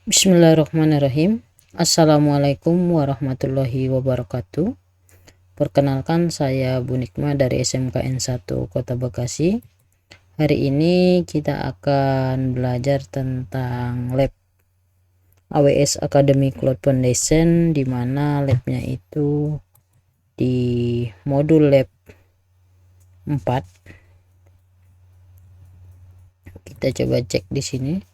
Bismillahirrahmanirrahim. Assalamualaikum warahmatullahi wabarakatuh. Perkenalkan, saya Bu Nikma dari SMKN 1 Kota Bekasi. Hari ini kita akan belajar tentang lab AWS Academy Cloud Foundation, di mana labnya itu di modul lab 4. Kita coba cek di sini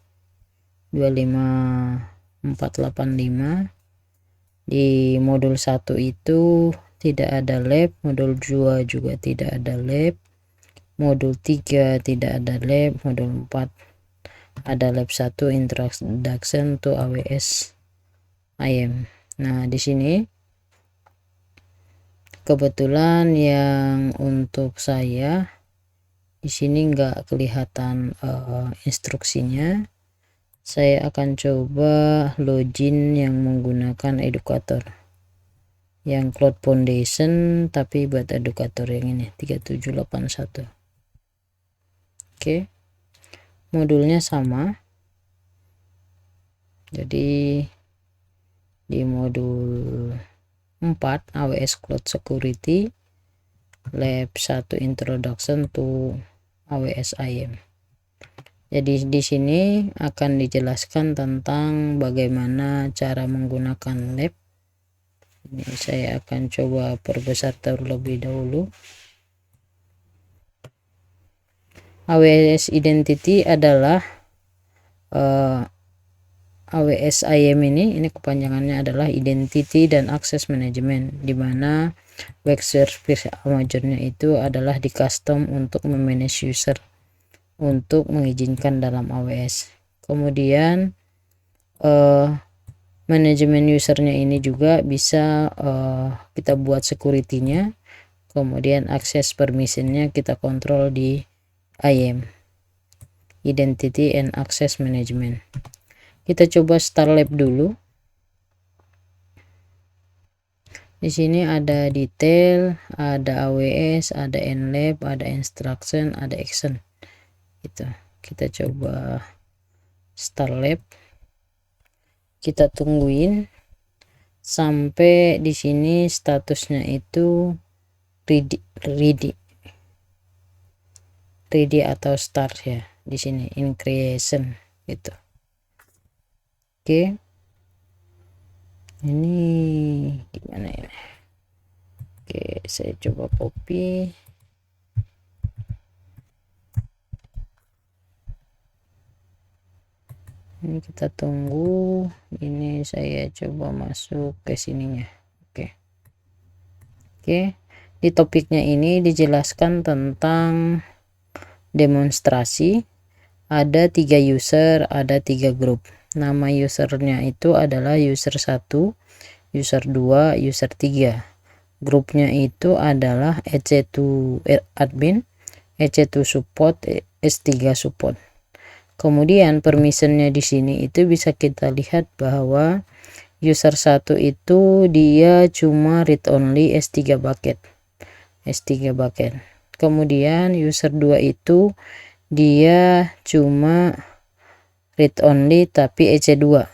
25485. Di modul 1 itu tidak ada lab, modul 2 juga tidak ada lab, modul 3 tidak ada lab, modul 4 ada lab 1 introduction to AWS IAM. Nah, di sini kebetulan yang untuk saya di sini nggak kelihatan instruksinya. Saya akan coba login yang menggunakan edukator yang Cloud Foundation, tapi buat edukator yang ini 3781. Oke, modulnya sama. Jadi di modul 4 AWS Cloud Security lab 1 introduction to AWS IAM. Jadi di sini akan dijelaskan tentang bagaimana cara menggunakan lab. Ini saya akan coba perbesar terlebih dahulu. AWS Identity adalah AWS IAM ini kepanjangannya adalah Identity dan Access Management, di mana web service Amazonnya itu adalah di custom untuk memanage user untuk mengizinkan dalam AWS. Kemudian manajemen usernya ini juga bisa kita buat security-nya. Kemudian akses permissionnya kita kontrol di IAM, Identity and Access Management. Kita coba start lab dulu. Di sini ada detail, ada AWS, ada nlab, ada instruction, ada action. Gitu. Kita coba start lab. Kita tungguin sampai di sini statusnya itu ready atau start ya. Di sini in creation gitu. Oke. Ini gimana ini? Oke, saya coba copy. Ini kita tunggu. Ini saya coba masuk ke sininya. Oke, di topiknya ini dijelaskan tentang demonstrasi. Ada 3 user, ada 3 grup. Nama usernya itu adalah user 1, user 2, user 3. Grupnya itu adalah EC2 admin, EC2 support, S3 support. Kemudian permissionnya di sini itu bisa kita lihat bahwa user 1 itu dia cuma read only S3 bucket. Kemudian user 2 itu dia cuma read only tapi EC2.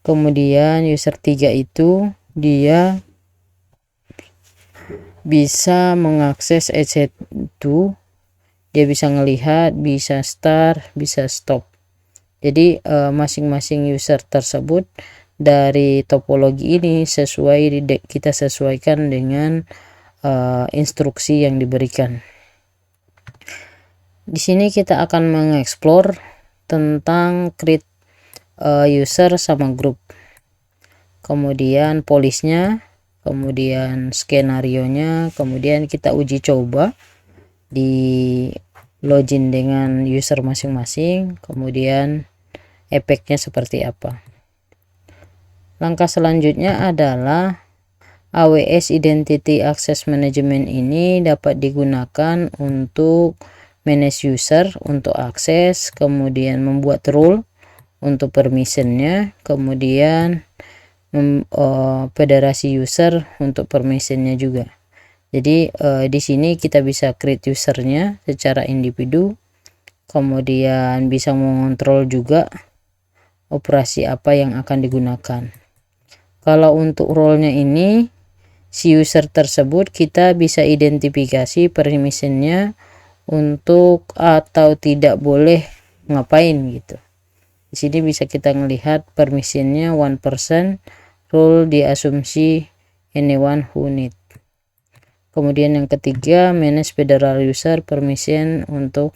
Kemudian user 3 itu dia bisa mengakses EC2. Dia bisa ngelihat, bisa start, bisa stop. Jadi masing-masing user tersebut dari topologi ini kita sesuaikan dengan instruksi yang diberikan. Di sini kita akan mengeksplor tentang create user sama grup. Kemudian polisnya, kemudian skenario-nya, kemudian kita uji coba di login dengan user masing-masing, kemudian efeknya seperti apa. Langkah selanjutnya adalah AWS Identity Access Management ini dapat digunakan untuk manage user, untuk akses, kemudian membuat role untuk permissionnya, kemudian federasi user untuk permissionnya juga. Jadi di sini kita bisa create usernya secara individu, kemudian bisa mengontrol juga operasi apa yang akan digunakan. Kalau untuk role-nya ini, si user tersebut kita bisa identifikasi permissionnya untuk atau tidak boleh ngapain gitu. Di sini bisa kita melihat permissionnya 1%, role diasumsi anyone who need. Kemudian yang ketiga, manage federal user permission untuk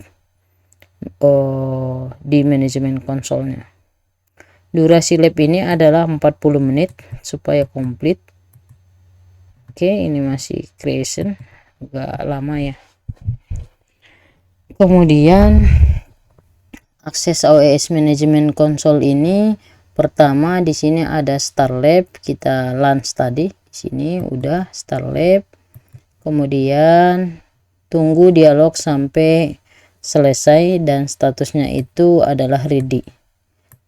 di manajemen konsolnya. Durasi lab ini adalah 40 menit supaya komplit. Oke, ini masih creation, agak lama ya. Kemudian akses AWS manajemen konsol ini, pertama di sini ada start lab, kita launch tadi. Di sini udah start lab. Kemudian tunggu dialog sampai selesai dan statusnya itu adalah ready.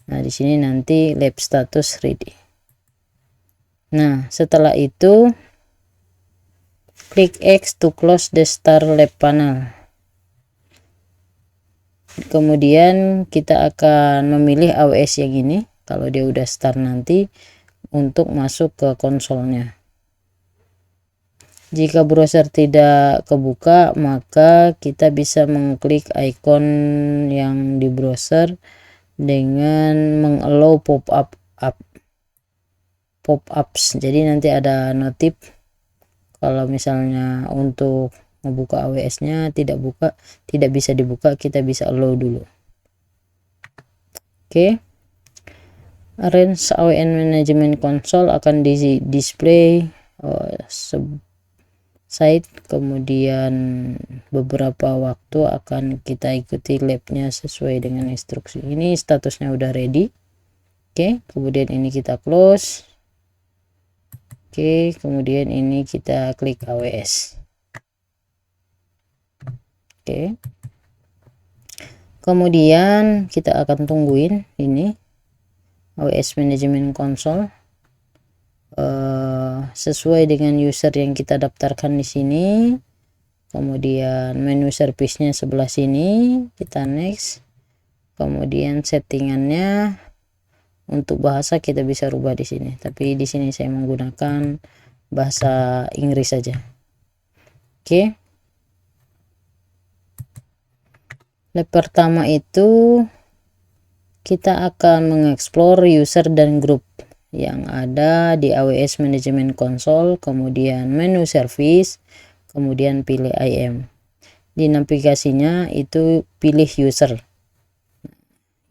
Nah, di sini nanti lab status ready. Nah, setelah itu klik X to close the start lab panel. Kemudian kita akan memilih AWS yang ini kalau dia udah start nanti untuk masuk ke konsolnya. Jika browser tidak kebuka, maka kita bisa mengklik icon yang di browser dengan mengallow pop-ups. Jadi nanti ada notif kalau misalnya untuk membuka AWS-nya tidak bisa dibuka, kita bisa allow dulu. Oke. Arrange AWS Management Console akan di display site, kemudian beberapa waktu akan kita ikuti labnya sesuai dengan instruksi. Ini statusnya udah ready. Oke, kemudian ini kita close. Oke, kemudian ini kita klik AWS. Oke, kemudian kita akan tungguin ini AWS Management Console sesuai dengan user yang kita daftarkan di sini. Kemudian menu service-nya sebelah sini, kita next. Kemudian settingannya untuk bahasa kita bisa rubah di sini, tapi di sini saya menggunakan bahasa Inggris saja. Oke. Lab pertama itu kita akan mengeksplor user dan grup yang ada di AWS Management Console, kemudian menu service, kemudian pilih IM. Di navigasinya itu pilih user.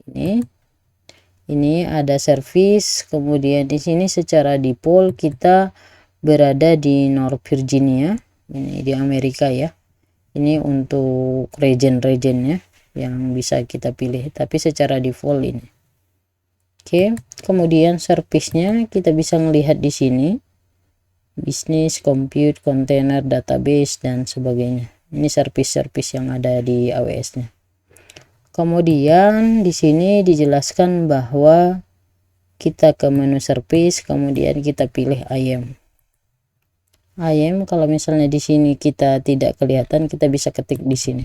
Ini ada service, kemudian di sini secara default kita berada di North Virginia, ini di Amerika ya. Ini untuk region-regionnya yang bisa kita pilih, tapi secara default ini. Oke, kemudian service-nya kita bisa melihat di sini, bisnis, compute, container, database dan sebagainya. Ini service-service yang ada di AWS-nya. Kemudian di sini dijelaskan bahwa kita ke menu service, kemudian kita pilih IAM. IAM kalau misalnya di sini kita tidak kelihatan, kita bisa ketik di sini.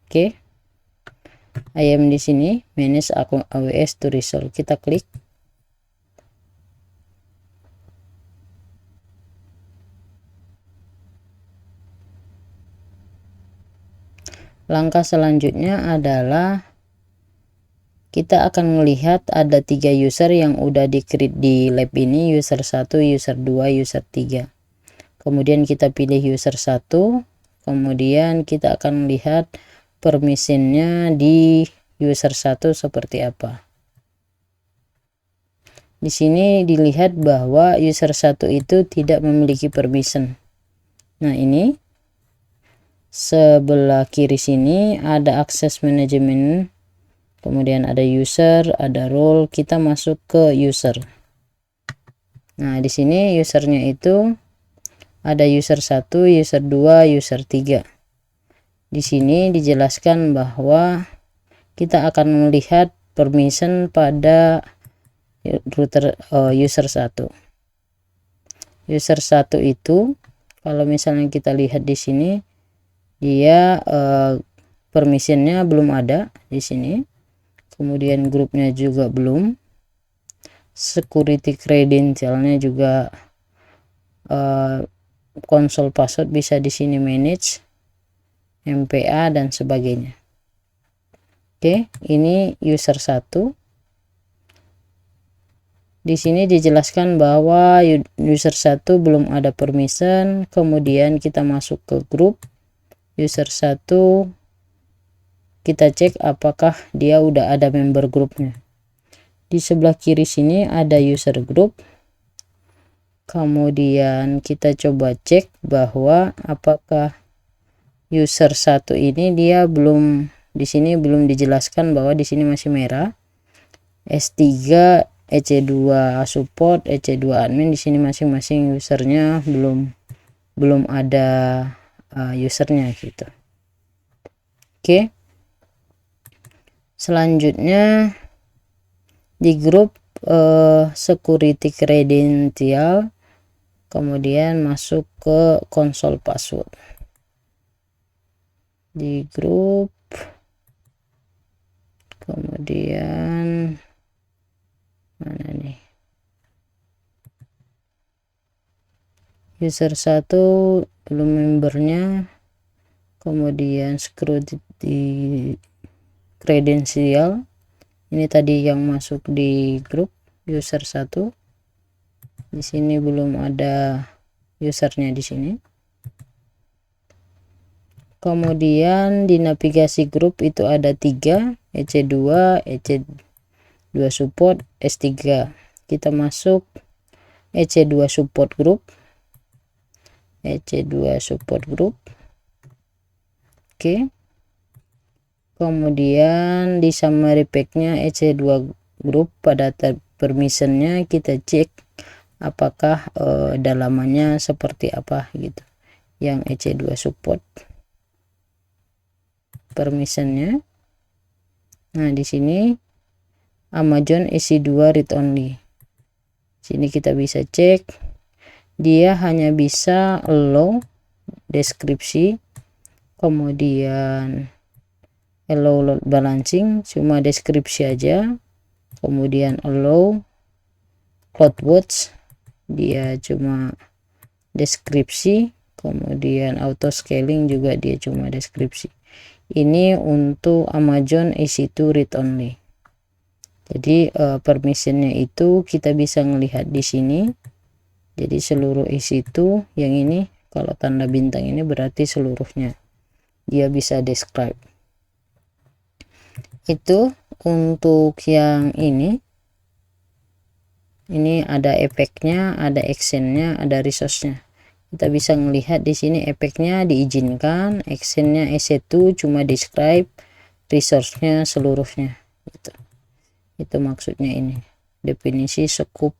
Oke. IAM di sini manage akun AWS to resolve, kita klik. Langkah selanjutnya adalah kita akan melihat ada 3 user yang udah di create di lab ini, user 1, user 2, user 3. Kemudian kita pilih user 1, kemudian kita akan melihat permissionnya di user 1 seperti apa. Di sini dilihat bahwa user 1 itu tidak memiliki permission. Nah, ini sebelah kiri sini ada akses manajemen, kemudian ada user, ada role, kita masuk ke user. Nah, di sini usernya itu ada user 1, user 2, user 3. Di sini dijelaskan bahwa kita akan melihat permission pada router user 1. User 1 itu kalau misalnya kita lihat di sini dia permissionnya belum ada di sini, kemudian grupnya juga belum, security credentialnya juga konsol password bisa di sini manage, MPA dan sebagainya. Oke, ini user 1. Di sini dijelaskan bahwa user 1 belum ada permission, kemudian kita masuk ke grup user 1, kita cek apakah dia udah ada member grupnya. Di sebelah kiri sini ada user group, kemudian kita coba cek bahwa apakah user 1 ini dia belum, di sini belum dijelaskan bahwa di sini masih merah. S3, EC2 support, EC2 admin, di sini masing-masing usernya belum ada usernya gitu. Oke. Selanjutnya di grup security credential, kemudian masuk ke konsol password. Di grup, kemudian mana nih, user 1 belum membernya, kemudian security credential, ini tadi yang masuk di grup user 1, di sini belum ada usernya di sini. Kemudian di navigasi grup itu ada 3, EC2, EC2 support, S3. Kita masuk EC2 support group, EC2 support group. Oke. Kemudian di summary packnya EC2 group, pada tab permissionnya kita cek apakah dalamannya seperti apa gitu, yang EC2 support permissionnya. Nah, di sini Amazon EC2 read only. Sini kita bisa cek, dia hanya bisa allow deskripsi, kemudian allow load balancing cuma deskripsi aja, kemudian allow CloudWatch dia cuma deskripsi, kemudian auto scaling juga dia cuma deskripsi. Ini untuk Amazon EC2 read only. Jadi permissionnya itu kita bisa melihat di sini. Jadi seluruh EC2 yang ini, kalau tanda bintang ini berarti seluruhnya dia bisa describe. Itu untuk yang ini ada efeknya, ada actionnya, ada resource-nya. Kita bisa melihat di sini efeknya diizinkan, actionnya EC2 cuma describe, resource-nya seluruhnya gitu. Itu maksudnya ini definisi scope,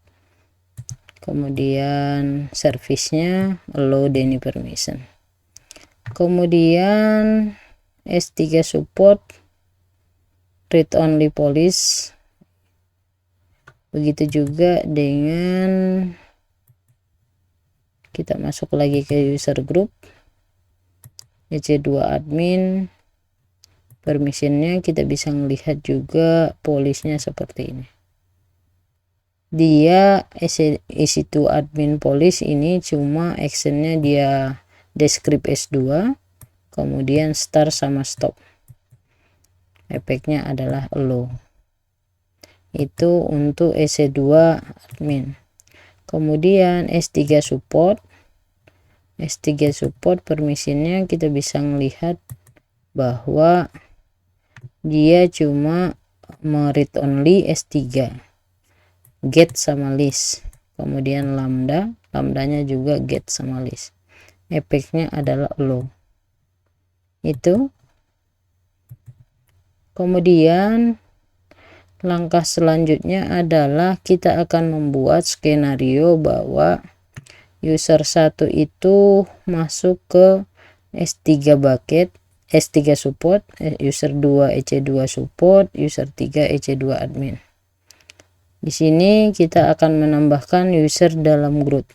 kemudian service-nya allow any permission. Kemudian S3 support read only policy. Begitu juga dengan kita masuk lagi ke user group, EC2 admin, permissionnya kita bisa melihat juga polisnya seperti ini. Dia EC2 admin policy ini cuma actionnya dia describe S2, kemudian start sama stop. Efeknya adalah allow. Itu untuk EC2 admin. Kemudian S3 support, S3 support permissionnya kita bisa melihat bahwa dia cuma read only S3, get sama list, kemudian lambdanya juga get sama list. Efeknya adalah allow. Itu. Kemudian langkah selanjutnya adalah kita akan membuat skenario bahwa user 1 itu masuk ke S3 bucket, S3 support, user 2 EC2 support, user 3 EC2 admin. Di sini kita akan menambahkan user dalam grup.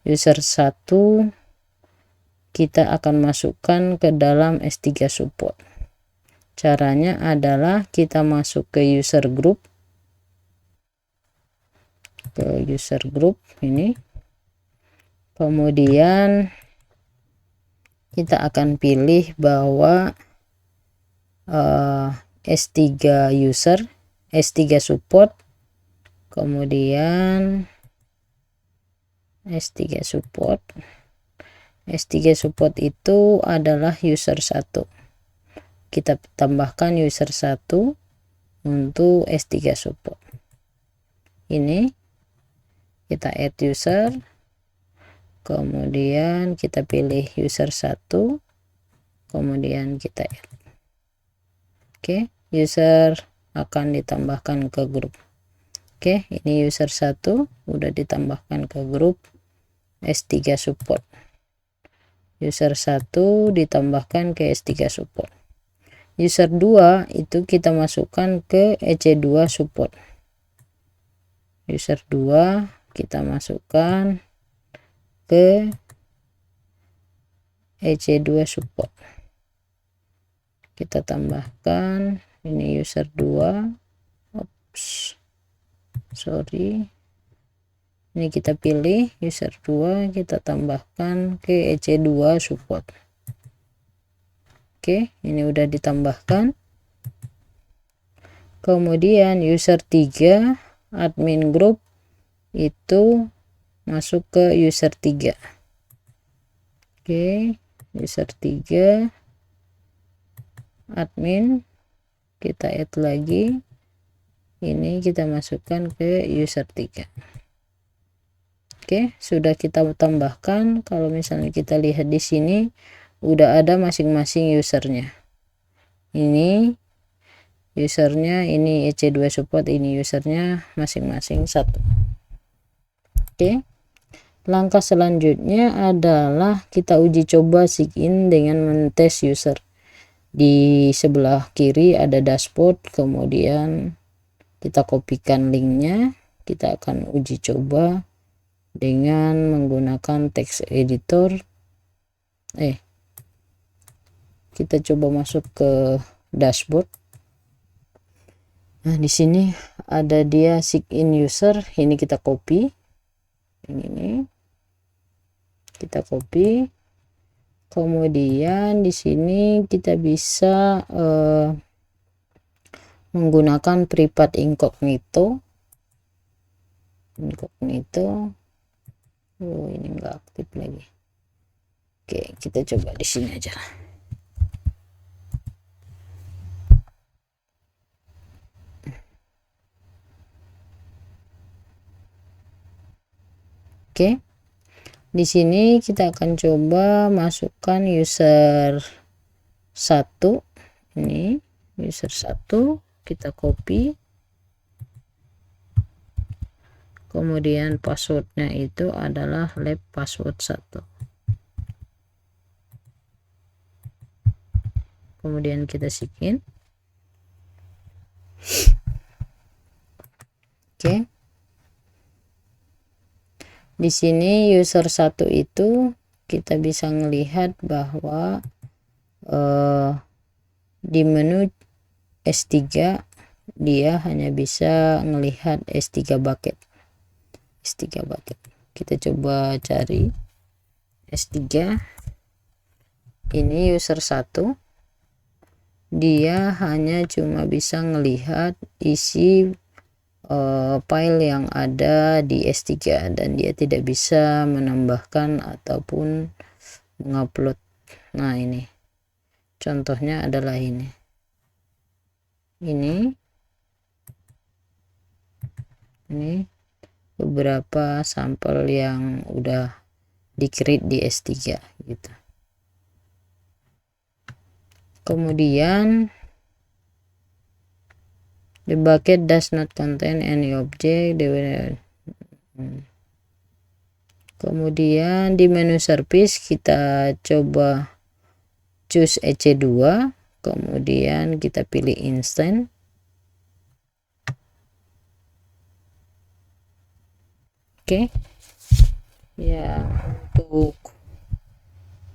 User 1 kita akan masukkan ke dalam S3 support. Caranya adalah kita masuk ke user group, ini, kemudian kita akan pilih bahwa S3 user, S3 support, kemudian S3 support. S3 support itu adalah user 1. Kita tambahkan user 1 untuk S3 support. Ini kita add user, kemudian kita pilih user 1, kemudian kita add. Oke, user akan ditambahkan ke grup. Oke, ini user 1 udah ditambahkan ke grup S3 support. User 1 ditambahkan ke S3 support. User 2 itu kita masukkan ke EC2 support. User 2 kita masukkan ke EC2 support. Kita tambahkan ini user 2. Ini kita pilih user 2, kita tambahkan ke EC2 support. Oke, ini udah ditambahkan. Kemudian user 3 admin group itu masuk ke user 3. Oke, user 3 admin, kita add lagi, ini kita masukkan ke user 3. Oke, sudah kita tambahkan. Kalau misalnya kita lihat di sini udah ada masing-masing usernya. Ini usernya, ini EC2 support, ini usernya masing-masing 1. Oke, langkah selanjutnya adalah kita uji coba sign dengan mentes user. Di sebelah kiri ada dashboard, kemudian kita kopikan linknya. Kita akan uji coba dengan menggunakan text editor. Kita coba masuk ke dashboard. Nah, di sini ada dia sign user, ini kita copy. Ini kita copy. Kemudian di sini kita bisa menggunakan private incognito. Ini enggak aktif lagi. Oke, kita coba di sini aja. Oke. Di sini kita akan coba masukkan user 1. Ini user 1, kita copy. Kemudian passwordnya itu adalah lab password 1. Kemudian kita sign. Oke. Di sini user 1 itu kita bisa melihat bahwa di menu S3 dia hanya bisa melihat S3 bucket. Kita coba cari S3. Ini user 1, dia hanya cuma bisa melihat isi file yang ada di S3 dan dia tidak bisa menambahkan ataupun mengupload. Nah, ini contohnya adalah ini beberapa sampel yang udah di create di S3 gitu. Kemudian the bucket does not contain any object. Kemudian di menu service kita coba choose EC2, kemudian kita pilih instant. Oke. Ya, untuk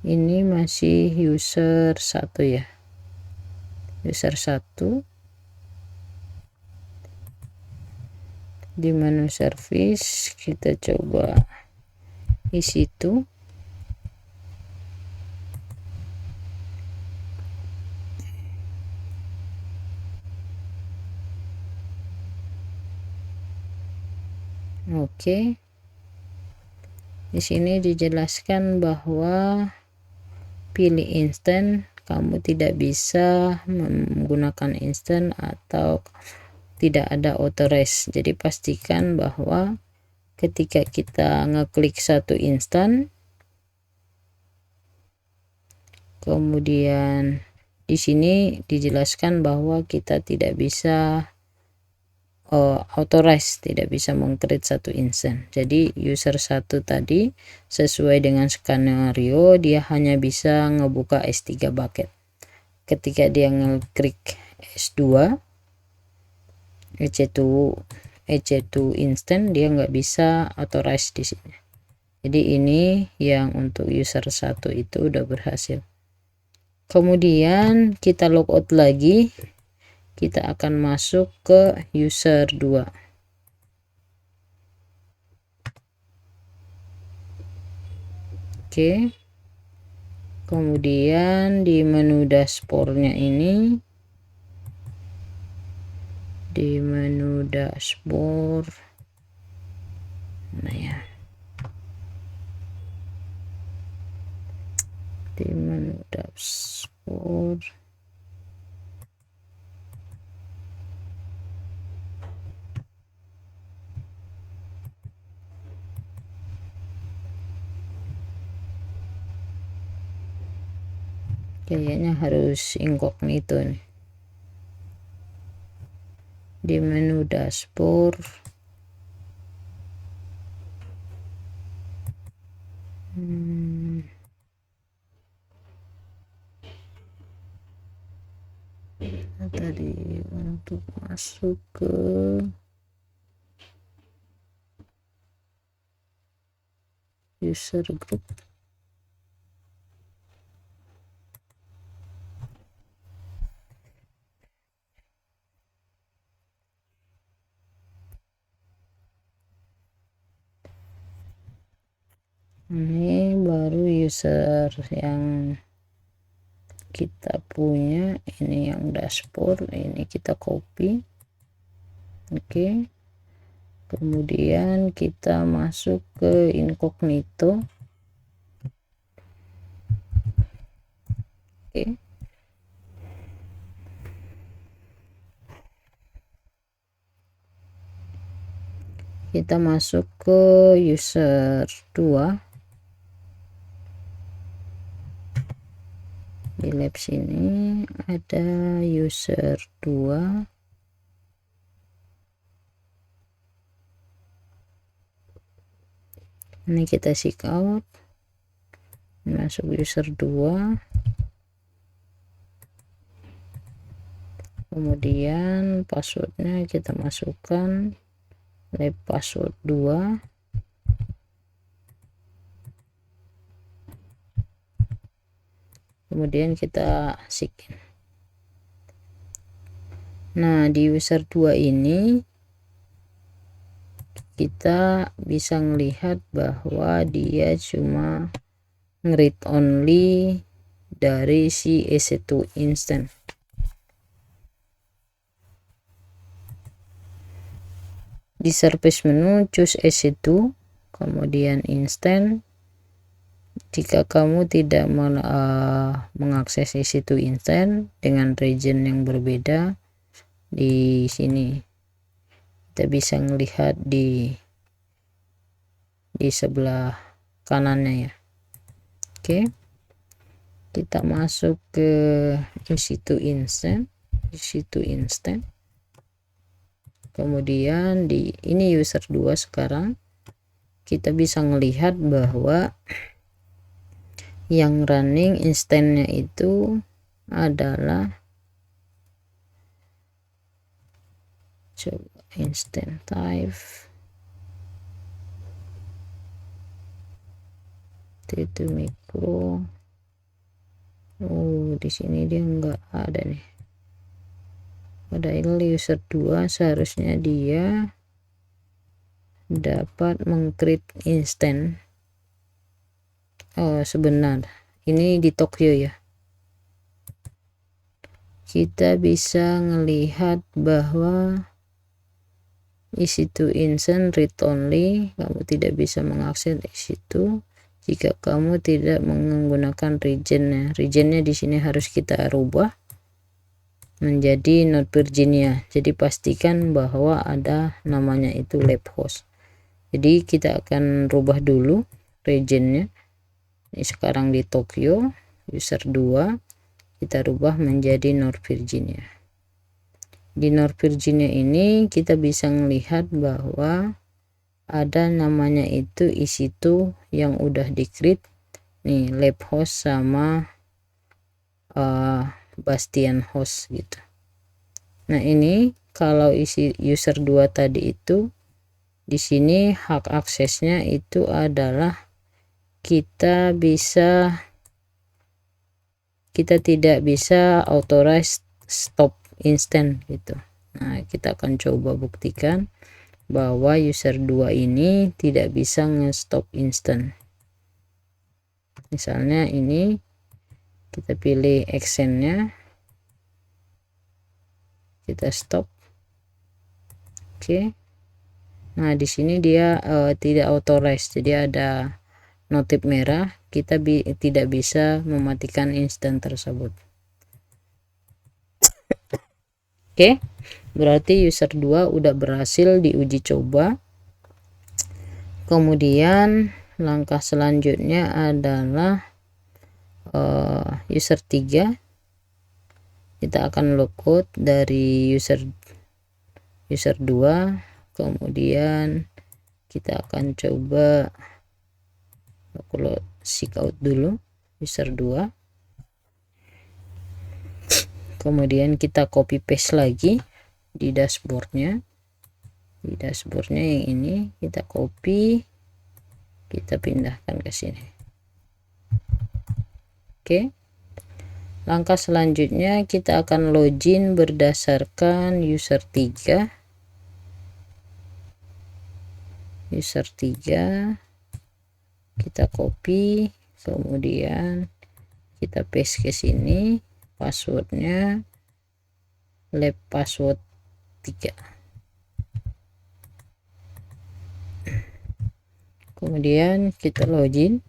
ini masih user 1 ya, user 1. Di menu service kita coba isi itu. Oke. Di sini dijelaskan bahwa pilih instant, kamu tidak bisa menggunakan instant atau tidak ada authorize. Jadi pastikan bahwa ketika kita ngeklik satu instan, kemudian di sini dijelaskan bahwa kita tidak bisa authorize, tidak bisa meng-create satu instan. Jadi user 1 tadi sesuai dengan skenario dia hanya bisa ngebuka S3 bucket. Ketika dia ngeklik S2 EC2 instant, dia nggak bisa authorize di sini. Jadi ini yang untuk user 1 itu udah berhasil. Kemudian kita logout lagi, kita akan masuk ke user 2. Oke. Kemudian di menu dashboardnya ini, di menu dashboard mana ya, di menu dashboard kayaknya harus incognito nih. Di menu dashboard tadi untuk masuk ke user group, ini baru user yang kita punya, ini yang dashboard, ini kita copy. Oke. Kemudian kita masuk ke incognito. Oke. Kita masuk ke user 2. Di lab sini ada user 2. Ini kita sign out, masuk user 2. Kemudian passwordnya kita masukkan lab password 2. Kemudian kita sign in. Nah, di user 2 ini kita bisa melihat bahwa dia cuma nge-read only dari si EC2 instant. Di service menu choose EC2, kemudian instant. Jika kamu tidak mengakses EC2 instant dengan region yang berbeda, di sini kita bisa melihat di sebelah kanannya ya. Oke, kita masuk ke EC2 instant. Kemudian di ini user 2 sekarang kita bisa melihat bahwa yang running instantnya itu adalah, coba instant type T2 micro Oh, di sini dia enggak ada nih. Padahal user 2 seharusnya dia dapat mengcreate instant. Oh, sebenarnya ini di Tokyo ya. Kita bisa melihat bahwa EC2 instant read only, kamu tidak bisa mengakses EC2 jika kamu tidak menggunakan regionnya. Regionnya di sini harus kita rubah menjadi North Virginia. Jadi pastikan bahwa ada namanya itu lab host. Jadi kita akan rubah dulu regionnya. Ini sekarang di Tokyo, user 2 kita rubah menjadi North Virginia. Di North Virginia ini kita bisa melihat bahwa ada namanya itu EC2 yang udah di-create nih, lab host sama Bastion host gitu. Nah, ini kalau isi user 2 tadi itu di sini hak aksesnya itu adalah kita tidak bisa authorize stop instant gitu. Nah, kita akan coba buktikan bahwa user 2 ini tidak bisa nge-stop instant. Misalnya ini kita pilih actionnya, kita stop. Oke. Nah, di sini dia tidak authorize, jadi ada notif merah, kita tidak bisa mematikan instant tersebut. Oke, berarti user 2 udah berhasil diuji coba. Kemudian langkah selanjutnya adalah user 3, kita akan logout dari user 2, kemudian kita akan coba logout dulu user 2, kemudian kita copy paste lagi di dashboardnya. Yang ini kita copy, kita pindahkan ke sini. Oke, langkah selanjutnya kita akan login berdasarkan user 3. Kita copy, kemudian kita paste ke sini, passwordnya lab password 3. Kemudian kita login.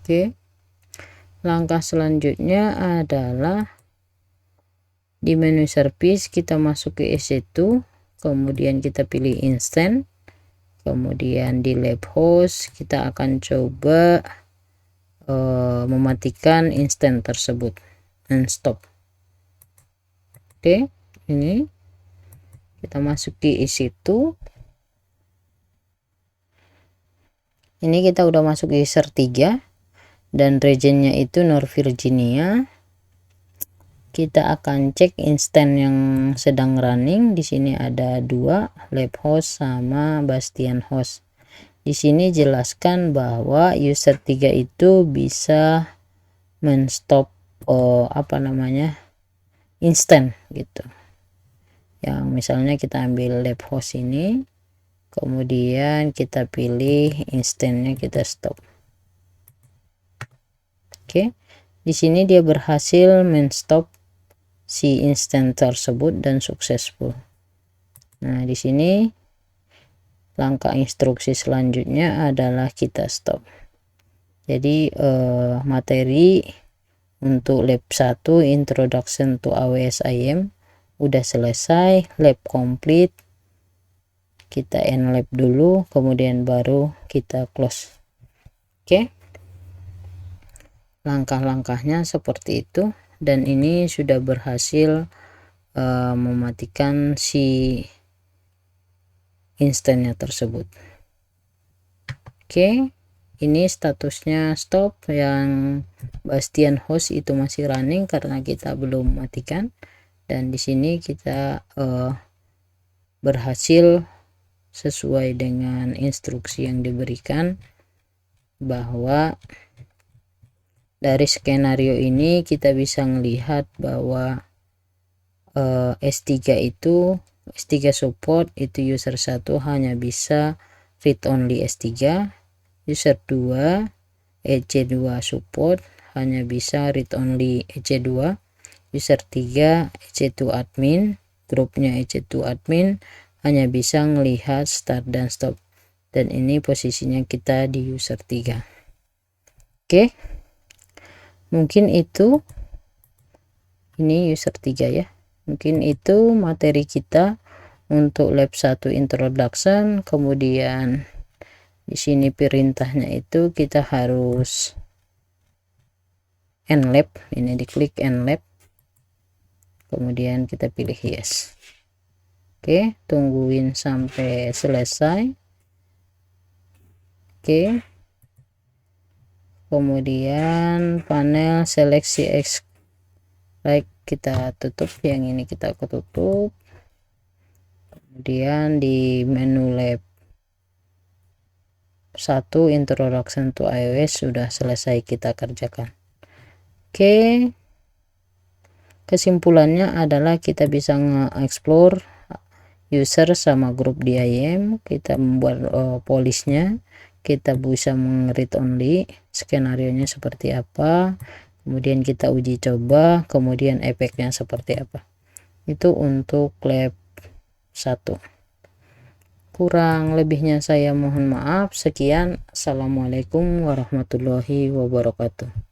Oke, langkah selanjutnya adalah di menu service kita masuk ke EC2, kemudian kita pilih instant, kemudian di lab host kita akan coba mematikan instant tersebut dan stop. Oke, ini kita masuk di EC2. Ini kita udah masuk user 3 dan regionnya itu North Virginia. Kita akan cek instant yang sedang running. Di sini ada 2, lab host sama Bastion host. Di sini jelaskan bahwa user 3 itu bisa men-stop instant gitu. Yang misalnya kita ambil lab host ini, kemudian kita pilih instantnya, kita stop. Oke, di sini dia berhasil men-stop si instant tersebut dan successful. Nah, di sini langkah instruksi selanjutnya adalah kita stop. Jadi materi untuk lab 1 introduction to AWS IAM udah selesai, lab complete. Kita end lab dulu, kemudian baru kita close. Oke, langkah-langkahnya seperti itu, dan ini sudah berhasil mematikan si instannya tersebut. Oke, ini statusnya stop, yang Bastion host itu masih running karena kita belum matikan, dan di sini kita berhasil sesuai dengan instruksi yang diberikan bahwa Dari skenario ini kita bisa melihat bahwa S3 itu S3 support itu user 1 hanya bisa read only S3, user 2 EC2 support hanya bisa read only EC2, user 3 EC2 admin, grupnya EC2 admin hanya bisa melihat start dan stop, dan ini posisinya kita di user 3. Oke, mungkin itu ini user 3 ya. Mungkin itu materi kita untuk lab 1 introduction. Kemudian di sini perintahnya itu kita harus end lab, ini diklik end lab, kemudian kita pilih yes. Oke, tungguin sampai selesai. Oke, kemudian panel seleksi extract kita tutup, yang ini kita tutup. Kemudian di menu lab 1 introduction to iOS sudah selesai kita kerjakan. Oke, kesimpulannya adalah kita bisa nge-explore user sama grup di IAM, kita membuat polishnya, kita bisa read only skenario nya seperti apa, kemudian kita uji coba, kemudian efeknya seperti apa. Itu untuk lab 1. Kurang lebihnya saya mohon maaf. Sekian, assalamualaikum warahmatullahi wabarakatuh.